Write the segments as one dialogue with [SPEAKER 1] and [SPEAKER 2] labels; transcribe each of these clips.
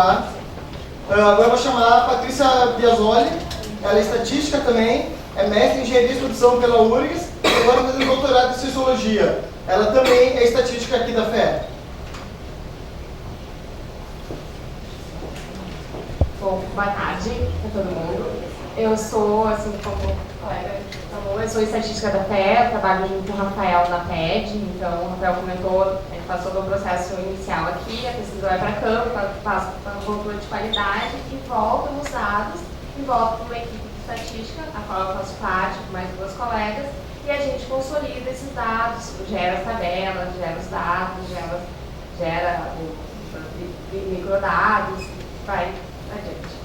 [SPEAKER 1] Agora eu vou chamar a Patrícia Biasoli, ela é estatística também, é mestre em engenharia de produção pela URGS e agora fazendo doutorado em sociologia. Ela também é estatística aqui da FE.
[SPEAKER 2] Bom, boa tarde a todo mundo. Eu sou, assim como o colega falou, eu sou estatística da FE, eu trabalho junto com o Rafael na PED, então o Rafael comentou, ele faz todo o processo inicial aqui, a pesquisa vai para campo, faz um controle de qualidade e volta nos dados, e volta para uma equipe de estatística, a qual eu faço parte com mais duas colegas, e a gente consolida esses dados, gera as tabelas, gera os dados, gera microdados, vai adiante.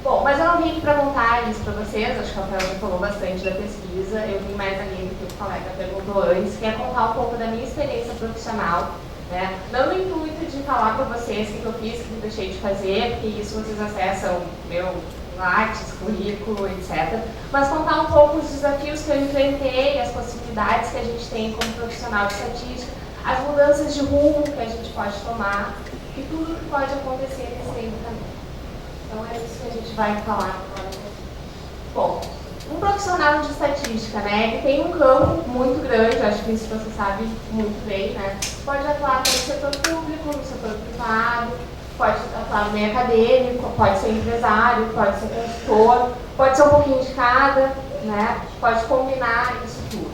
[SPEAKER 2] Bom, mas eu não vim aqui para contar isso para vocês, acho que o Rafael já falou bastante da pesquisa, eu vim mais ali do que o colega perguntou antes, que é contar um pouco da minha experiência profissional, né? Não no intuito de falar para vocês o que eu fiz, o que eu deixei de fazer, porque isso vocês acessam meu Lattes, currículo, etc. Mas contar um pouco os desafios que eu enfrentei, as possibilidades que a gente tem como profissional de estatística, as mudanças de rumo que a gente pode tomar e tudo que pode acontecer nesse meio do caminho. Então é isso que a gente vai falar agora. Bom, um profissional de estatística, né, ele tem um campo muito grande, acho que isso você sabe muito bem, né? Pode atuar no setor público, no setor privado, pode atuar no meio acadêmico, pode ser empresário, pode ser consultor, pode ser um pouquinho de cada, né? Pode combinar isso tudo.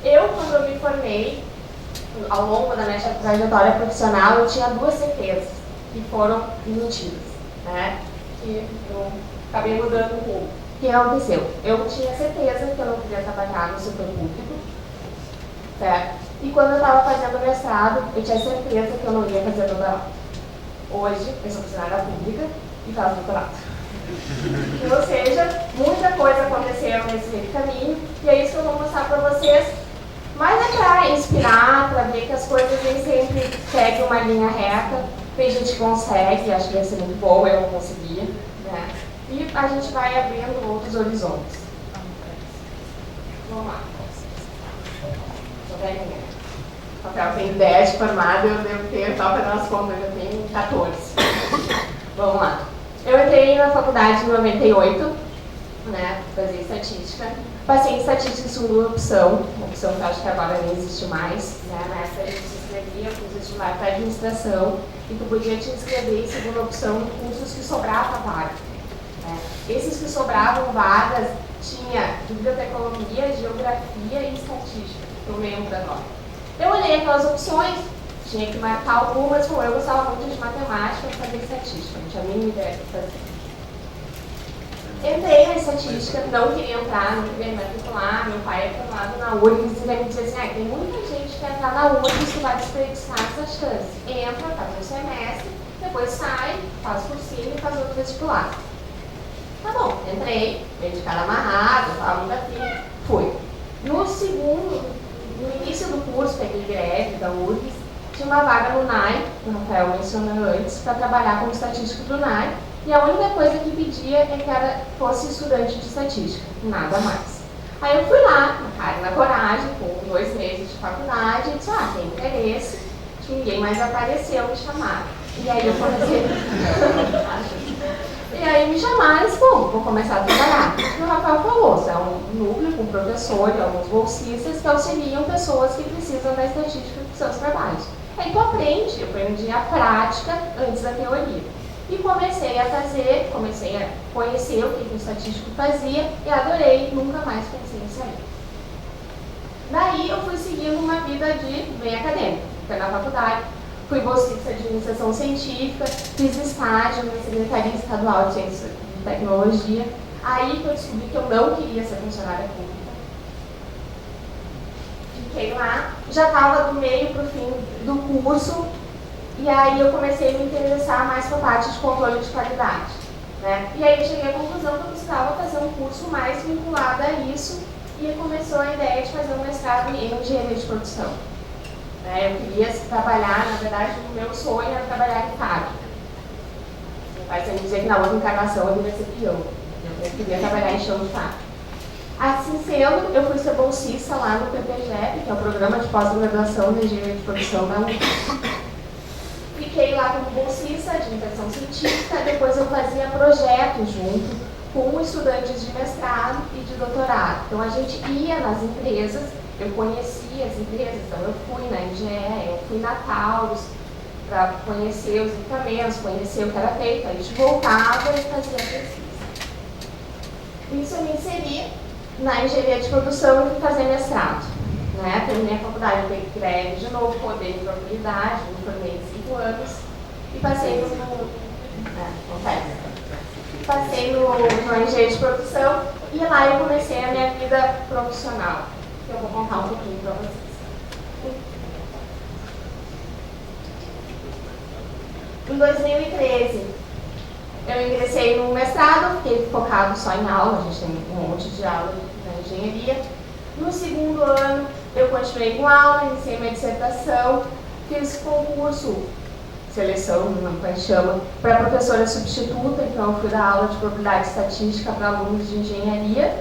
[SPEAKER 2] Eu, quando eu me formei, ao longo da minha trajetória profissional, eu tinha duas certezas que foram desmentidas, né? Que eu acabei mudando um pouco. O que aconteceu? Eu tinha certeza que eu não queria trabalhar no setor público, certo? E quando eu estava fazendo mestrado, eu tinha certeza que eu não ia fazer doutorado. Hoje, eu sou funcionária pública e faço doutorado. Ou seja, muita coisa aconteceu nesse meio caminho, e é isso que eu vou mostrar para vocês. Mas é para inspirar, para ver que as coisas nem sempre seguem uma linha reta. Tem gente que consegue, acho que vai ser muito bom, eu não conseguia, né? E a gente vai abrindo outros horizontes. Vamos lá. Sou velhinha. O Rafael tem 10 de formado, eu devo ter, só para dar as contas, eu tenho 14. Vamos lá. Eu entrei na faculdade em 98, né? Fazer estatística. Passei em estatística em segunda opção, uma opção que eu acho que agora nem existe mais, né? Na época a gente se inscrevia, fiz vestibular para administração, e tu podia te inscrever em segunda opção em cursos que sobrava vaga. Né? Esses que sobravam vagas tinha biblioteconomia, geografia e estatística, que eu lembro agora. Eu olhei aquelas opções, tinha que marcar algumas, como eu gostava muito de matemática, eu fazia estatística, não tinha a mínima ideia do que fazer. Entrei na estatística, não queria entrar, não queria me matricular, meu pai é formado na URGS e ele me dizia assim, tem muita gente que quer entrar na URGS que vai desperdiçar essa chance. Entra, faz um semestre, depois sai, faz cursinho e faz outro vestibular. Tá bom, entrei, meio de cara amarrada, estava muito afim, fui. No início do curso, peguei greve da URGS, tinha uma vaga no NAI, que o Rafael mencionou antes, para trabalhar como estatístico do NAI. E a única coisa que pedia é que fosse estudante de estatística, nada mais. Aí eu fui lá, na cara e na coragem, com 2 meses de faculdade, e disse, tem interesse, que ninguém mais apareceu, me chamaram. E aí eu comecei... E aí me chamaram e disse, vou começar a trabalhar. E o Rafael falou, você é um núcleo com professor e alguns bolsistas que auxiliam pessoas que precisam da estatística dos seus trabalhos. Aí tu aprende, eu aprendi a prática antes da teoria. E comecei a conhecer o que o estatístico fazia e adorei, nunca mais pensei em sair. Daí eu fui seguindo uma vida de bem acadêmica, fui na faculdade, fui bolsista de iniciação científica, fiz estágio na Secretaria Estadual de Ciência e Tecnologia, aí que eu descobri que eu não queria ser funcionária pública. Fiquei lá, já estava do meio para o fim do curso, e aí eu comecei a me interessar mais pela parte de controle de qualidade. Né? E aí eu cheguei à conclusão que eu precisava fazer um curso mais vinculado a isso, e começou a ideia de fazer um mestrado em engenharia de produção. Né? Eu queria trabalhar, na verdade, o meu sonho era trabalhar em fábrica. Meu pai sempre dizia que na outra encarnação eu devia ser peão. Eu queria trabalhar em chão de fábrica. Assim sendo, eu fui ser bolsista lá no PPGEP, que é o Programa de Pós-Graduação de Engenharia de Produção da UFRGS. Fiquei lá como bolsista de iniciação científica, depois eu fazia projetos junto com estudantes de mestrado e de doutorado. Então a gente ia nas empresas, eu conhecia as empresas, então eu fui na IGE, eu fui na Taurus, para conhecer os equipamentos, conhecer o que era feito, a gente voltava e fazia pesquisa. Isso eu me inseri na engenharia de produção e fui fazer mestrado. Né? Terminei a faculdade, dei greve de novo, rodei em probabilidade, me formei em 5 anos e passei no engenharia de produção e lá eu comecei a minha vida profissional, que eu vou contar um pouquinho para vocês. Em 2013, eu ingressei no mestrado, fiquei focado só em aula, a gente tem um monte de aula na engenharia. No segundo ano, eu continuei com aula, iniciei minha dissertação, fiz concurso, seleção, não como chama, para professora substituta, então eu fui dar aula de probabilidade estatística para alunos de engenharia.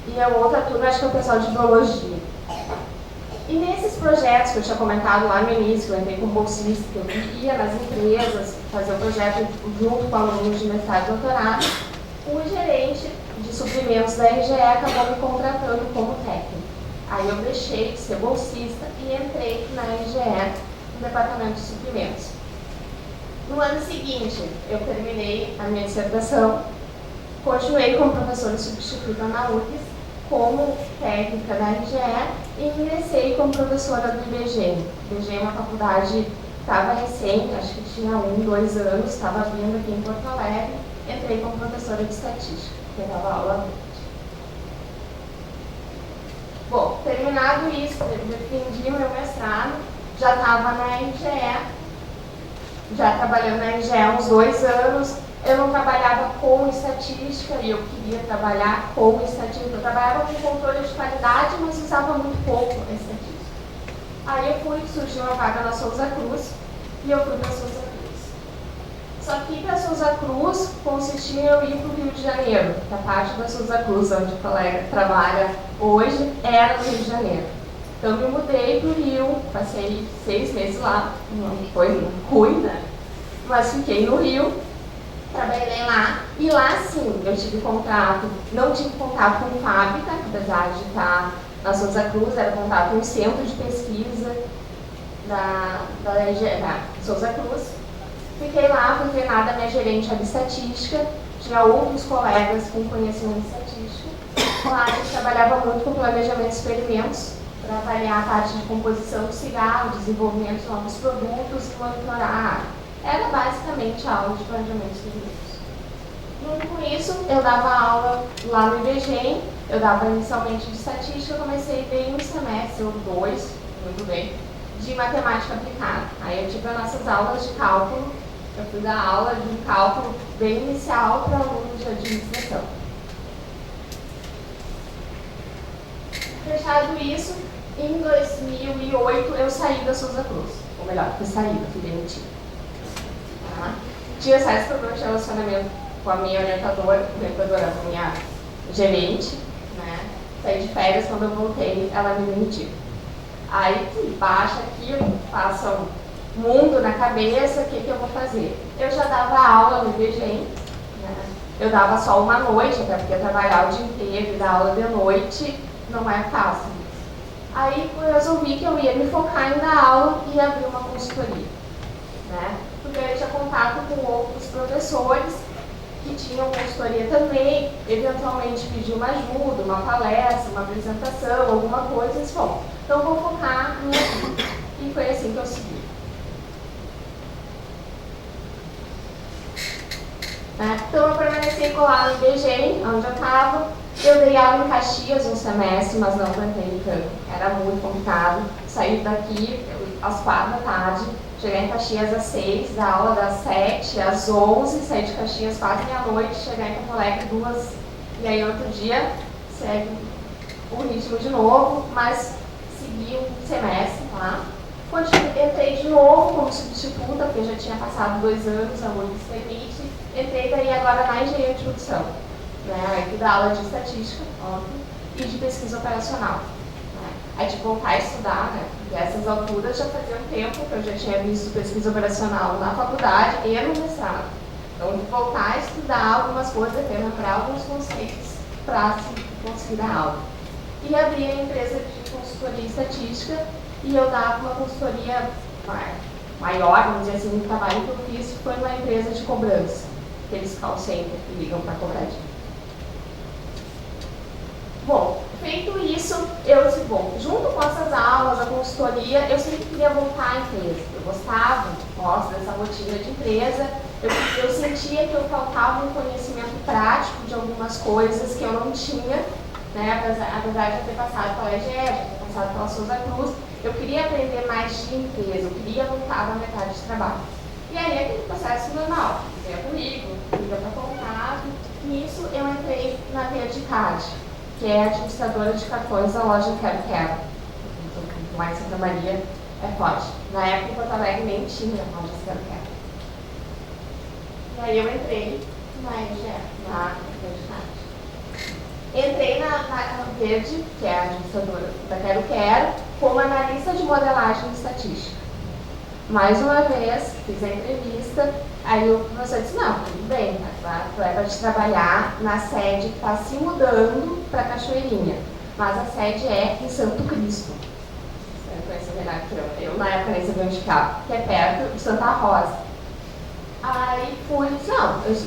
[SPEAKER 2] E a outra turma, acho que é o pessoal de biologia. E nesses projetos que eu tinha comentado lá no início, eu entrei como bolsista, que eu ia nas empresas fazer o projeto junto com alunos de mestrado e doutorado, o gerente de suprimentos da IGE acabou me contratando como técnico. Aí eu deixei de ser bolsista e entrei na IGE, no departamento de suprimentos. No ano seguinte, eu terminei a minha dissertação, continuei como professora substituta na UFES, como técnica da IGE e ingressei como professora do IBGE. O IBGE é uma faculdade que estava recente, acho que tinha 1, 2 anos, estava vindo aqui em Porto Alegre, entrei como professora de estatística, que dava aula à noite. Bom, terminado isso, defendi meu mestrado, já estava na IGE, já trabalhando na IGE há uns 2 anos. Eu não trabalhava com estatística e eu queria trabalhar com estatística. Eu trabalhava com controle de qualidade, mas usava muito pouco a estatística. Aí surgiu uma vaga na Souza Cruz e eu fui para Souza Cruz. Só que para Souza Cruz consistia em eu ir para o Rio de Janeiro, que a parte da Souza Cruz, onde o colega trabalha hoje, era no Rio de Janeiro. Então eu me mudei para o Rio, passei 6 meses lá, não foi ruim, né? Mas fiquei no Rio. Trabalhei lá e lá sim eu tive contato, não tive contato com fábrica, apesar de estar na Souza Cruz, era contato com o centro de pesquisa da Souza Cruz. Fiquei lá, fui treinada, minha gerente era de estatística, tinha outros colegas com conhecimento de estatística. Lá a gente trabalhava muito com planejamento de experimentos, para avaliar a parte de composição do cigarro, desenvolvimento de novos produtos e monitorar a área. Era basicamente a aula de planejamento de experimentos. Junto com isso, eu dava aula lá no IBGE, eu dava inicialmente de estatística, eu comecei bem um semestre ou 2, muito bem, de matemática aplicada. Aí eu tive as nossas aulas de cálculo, eu fui dar aula de um cálculo bem inicial para alunos de administração. Fechado isso, em 2008 eu saí da Souza Cruz, ou melhor, fui saída, fui demitida. Tinha sérios problemas de relacionamento com a minha orientadora, com a minha gerente, né? Saí de férias, quando eu voltei, ela me demitiu. Aí baixa aquilo, passa um mundo na cabeça, o que eu vou fazer? Eu já dava aula no IBGE, né? Eu dava só uma noite, até porque trabalhar o dia inteiro e dar aula de noite não é fácil. Aí eu resolvi que eu ia me focar em dar aula e abrir uma consultoria, né? Porque eu tinha contato com outros professores que tinham consultoria também, eventualmente pedir uma ajuda, uma palestra, uma apresentação, alguma coisa, e disse, bom, então vou focar em aqui. E foi assim que eu segui. Então eu permaneci colada no IBGE, onde eu estava. Eu dei aula em Caxias um semestre, mas não aguentei em Campo. Era muito complicado. Saí daqui às 4 da tarde, chegar em Caxias às 6, dar aula das 7 às 11, sair de Caxias 4 da noite, chegar em Porto Alegre 2, e aí outro dia segue o ritmo de novo, mas segui um semestre lá. Entrei de novo como substituta, porque já tinha passado 2 anos, a UFES permite. Entrei daí agora na engenharia de produção, né? Aí fui dar aula de estatística, óbvio, e de pesquisa operacional. Né? é de voltar a estudar, né? E essas alturas já fazia um tempo que eu já tinha visto pesquisa operacional na faculdade e no mestrado. Então, de voltar a estudar algumas coisas, relembrar alguns conceitos para conseguir dar aula. E abri a empresa de consultoria estatística e eu dava uma consultoria maior, vamos dizer assim, o trabalho que eu fiz foi numa empresa de cobrança, aqueles call center que ligam para cobrar dinheiro. Bom, feito isso, eu disse, bom, junto com essas aulas, a consultoria, eu sempre queria voltar à empresa. Eu gosto dessa rotina de empresa, eu sentia que eu faltava um conhecimento prático de algumas coisas que eu não tinha, né, apesar de eu ter passado pela EGE, de ter passado pela Souza Cruz, eu queria aprender mais de empresa, eu queria voltar ao mercado de trabalho. E aí, aquele processo normal, fazer currículo, liga para contato, nisso eu entrei na Verdicard, que é a administradora de cartões da loja Quero Quero. Então, lá em Santa Maria é forte. Na época, em Porto Alegre nem tinha loja Quero Quero. E aí eu entrei na Verdicard. Entrei na Verde, que é a administradora da Quero Quero, como analista de modelagem estatística. Mais uma vez, fiz a entrevista, aí o professor disse, não, tudo bem, tu é para te trabalhar na sede que está se mudando para Cachoeirinha, mas a sede é em Santo Cristo. Você não conhece melhor que eu na época nem sabia onde ficava, que é perto de Santa Rosa. Aí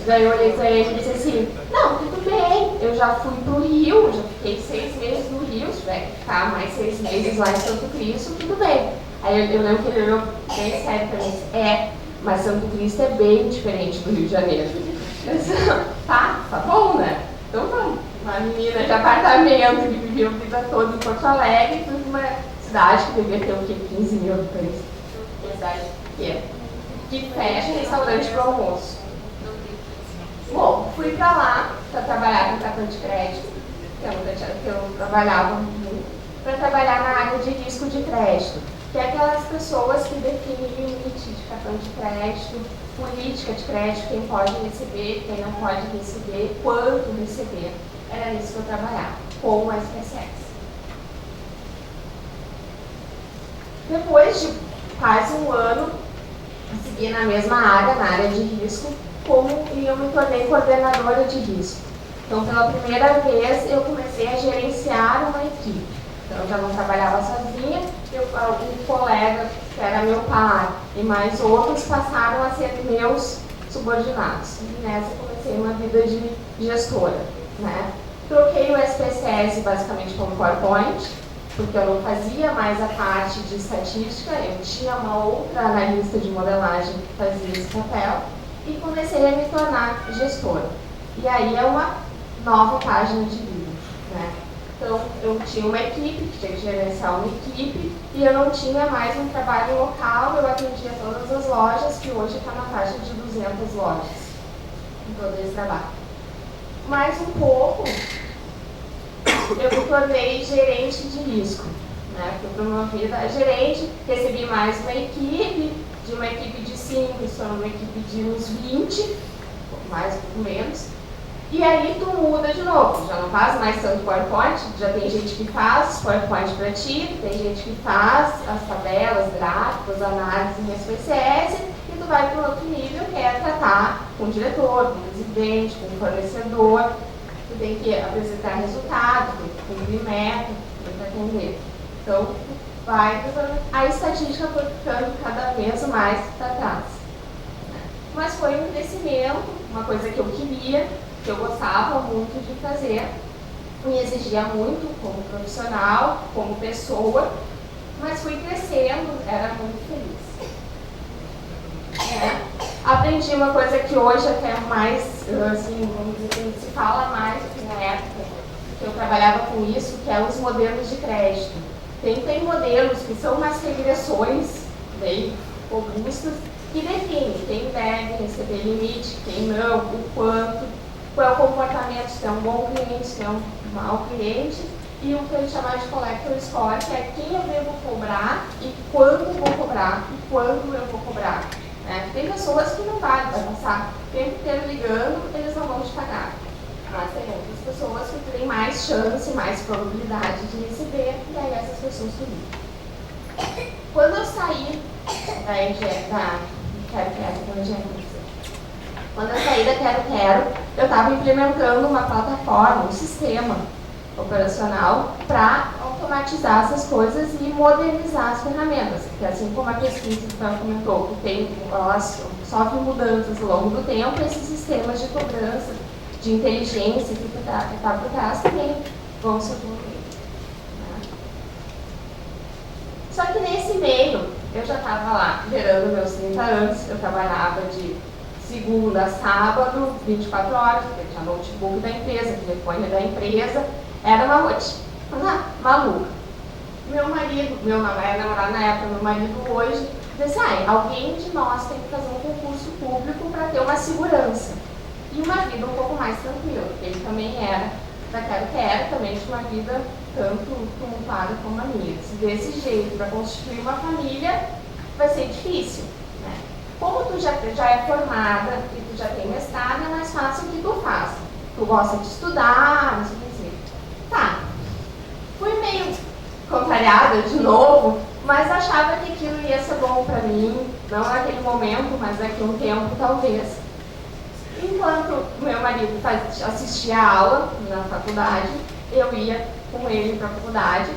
[SPEAKER 2] daí eu olhei para ele e disse assim, não, tudo bem, eu já fui pro Rio, já fiquei 6 meses no Rio, se tiver que ficar mais 6 meses lá em Santo Cristo, tudo bem. Aí eu lembro que ele olhou bem sério para mim e disse, mas Santo Cristo é bem diferente do Rio de Janeiro. Eu disse, tá bom, né? Então vamos. Uma menina de apartamento que vivia a vida toda em Porto Alegre, fui para uma cidade que devia ter o quê? 15 mil habitantes. Uma cidade pequena. Que fecha restaurante para o almoço. Bom, fui para lá para trabalhar com cartão de crédito, que eu trabalhava muito, para trabalhar na área de risco de crédito, que é aquelas pessoas que definem limite de cartão de crédito, política de crédito, quem pode receber, quem não pode receber, quanto receber. Era nisso que eu trabalhava, com a SPSS. Depois de quase um ano, segui na mesma área, na área de risco, e eu me tornei coordenadora de risco. Então, pela primeira vez, eu comecei a gerenciar uma equipe. Então, eu já não trabalhava sozinha, um colega, que era meu par, e mais outros passaram a ser meus subordinados. E nessa eu comecei uma vida de gestora, né? Troquei o SPSS basicamente como PowerPoint, porque eu não fazia mais a parte de estatística, eu tinha uma outra analista de modelagem que fazia esse papel, e comecei a me tornar gestora. E aí é uma nova página de vida, né? Então, eu tinha uma equipe, que tinha que gerenciar uma equipe, e eu não tinha mais um trabalho local, eu atendia todas as lojas, que hoje está na faixa de 200 lojas, em todo esse trabalho. Mais um pouco, eu me tornei gerente de risco, né? Fui promovida a gerente, recebi mais uma equipe, de uma equipe de 5, estou numa equipe de uns 20, mais ou menos. E aí tu muda de novo, já não faz mais tanto PowerPoint, já tem gente que faz PowerPoint para ti, tem gente que faz as tabelas, gráficos, análises em SPSS, e tu vai para um outro nível, que é tratar com o diretor, com o presidente, com o fornecedor, tu tem que apresentar resultado, tem que cumprir meta, tem que atender. Então, a estatística foi ficando cada vez mais para trás. Mas foi um crescimento, uma coisa que eu queria, que eu gostava muito de fazer, me exigia muito como profissional, como pessoa, mas fui crescendo, era muito feliz. Aprendi uma coisa que hoje até mais, assim, vamos dizer, se fala mais do que na época que eu trabalhava com isso, que é os modelos de crédito. Tem modelos que são umas regressões bem robustas, que definem quem deve receber limite, quem não, o quanto, qual é o comportamento, se é um bom cliente, se é um mau cliente, e o que a gente chama de collector score, que é quem eu devo cobrar e quando eu vou cobrar e quando eu vou cobrar. Tem pessoas que não vai passar o tempo inteiro ligando, eles não vão te pagar. Mas tem outras pessoas que têm mais chance, mais probabilidade de receber, e aí essas pessoas subiram. Quando eu saí quando eu saí da Quero Quero, eu estava implementando uma plataforma, um sistema operacional para automatizar essas coisas e modernizar as ferramentas. Porque assim como a pesquisa que o comentou, que elas sofrem mudanças ao longo do tempo, esses sistemas de cobrança, de inteligência que está por trás também vão se evoluir. Né? Só que nesse meio, eu já estava lá beirando meus 30 anos, eu trabalhava de segunda a sábado, 24 horas, porque tinha notebook da empresa, telefone da empresa, era uma rotina maluca. Meu marido, meu namorado na época, meu marido hoje, disse assim, alguém de nós tem que fazer um concurso público para ter uma segurança e uma vida um pouco mais tranquila, porque ele também era da Quero Quero, também tinha uma vida tanto tumultuada como a minha. Desse jeito, para constituir uma família, vai ser difícil. Né? Como tu já é formada e tu já tem mestrado, é mais fácil que tu faça. Tu gosta de estudar, não sei o que dizer. Tá. Fui meio contrariada de novo, mas achava que aquilo ia ser bom para mim, não naquele momento, mas daqui a um tempo talvez. Enquanto meu marido assistia a aula na faculdade, eu ia com ele para a faculdade